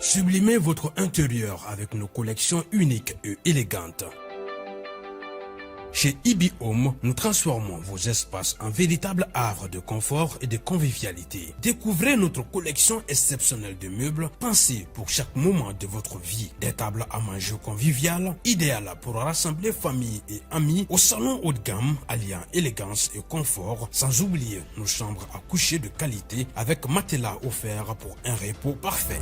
Sublimez votre intérieur avec nos collections uniques et élégantes. Chez Ibi Home, nous transformons vos espaces en véritable havre de confort et de convivialité. Découvrez notre collection exceptionnelle de meubles pensés pour chaque moment de votre vie. Des tables à manger conviviales, idéales pour rassembler famille et amis, au salon haut de gamme alliant élégance et confort, sans oublier nos chambres à coucher de qualité avec matelas offerts pour un repos parfait.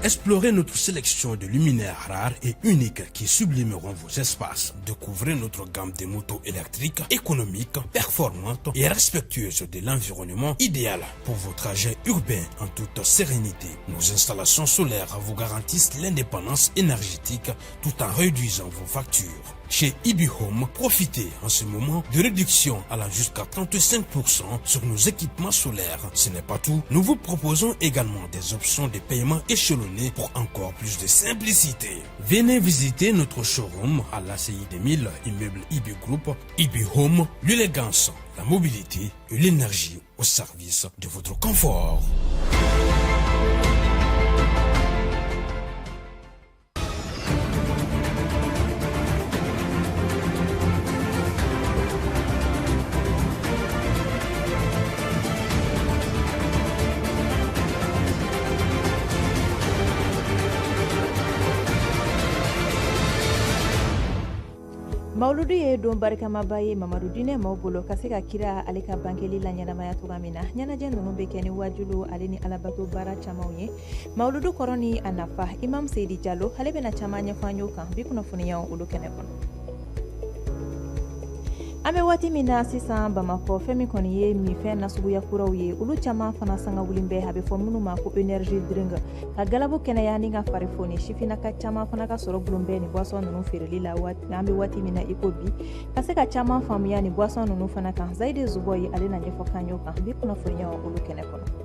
Explorez notre sélection de luminaires rares et uniques qui sublimeront vos espaces. Découvrez notre gamme de motos électriques, économiques, performantes et respectueuses de l'environnement, idéales pour vos trajets urbains en toute sérénité. Nos installations solaires vous garantissent l'indépendance énergétique tout en réduisant vos factures. Chez Ibi Home, profitez en ce moment de réductions allant jusqu'à 35% sur nos équipements solaires. Ce n'est pas tout, nous vous proposons également des options de paiement échelonnées pour encore plus de simplicité. Venez visiter notre showroom à l'ACI 2000, immeuble Ibi Group. Ibi Home, l'élégance, la mobilité et l'énergie au service de votre confort. Mauludu ye don barikama ye Mamadou Dine Mawbolo ka se ka kira ale ka bankeli la ɲɛnamaya cogoya min na ɲɛnajɛ ninnu bɛ kɛ ni wajulu ale ni alabato baara camanw ye. Mauludu kɔrɔ ni a nafa Imam Seydi Diallo ale bɛna caman ɲɛfɔ an y'o kan bi kunnafoniyaw olu kɛnɛ kɔnɔ. An bɛ waati min na sisan Bamakɔ fɛn min kɔni ye minfɛn nasuguya kuraw ye olu caman fana sanga wulen bɛ a bɛ fɔ minnu ma ko énergie drink ka galabu kɛnɛya ni ka fari foni sifinaka caman fana ka sɔrɔ bulon bɛ ni boisson ninnu feereli la an bɛ waati min na i ko bi ka se ka caman faamuya ni boisson ninnu fana kan Zayide Zubo ye ale na ɲɛfɔ kan y'o kan bi kunnafoniyaw olu kɛnɛ kɔnɔ.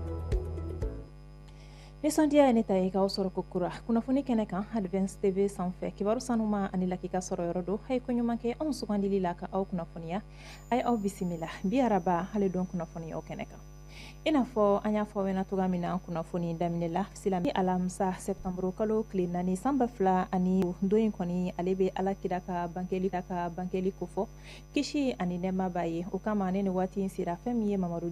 Nisɔndiya ye ne ta ye k'aw sɔrɔ ko kura kunnafoni kɛnɛ kan Advance TV sanfɛ kibaru sanuma ani lakika sɔrɔ yɔrɔ do a ye ko ɲuman kɛ anw sugandili la ka aw kunnafoniya a ye aw bisimila bi araba hali don kunnafoniyaw kɛnɛ kan i n'a fɔ an y'a fɔ aw ɲɛna cogoya min na kunnafoni daminɛ la silamɛ alamisa septembre kalo tile 4 san 2000 ani don in kɔni ale bɛ alakira ka bankeli kofɔ kisi ani nɛɛma b'a ye o kama ne ni waati in sera fɛn min ye Mamadu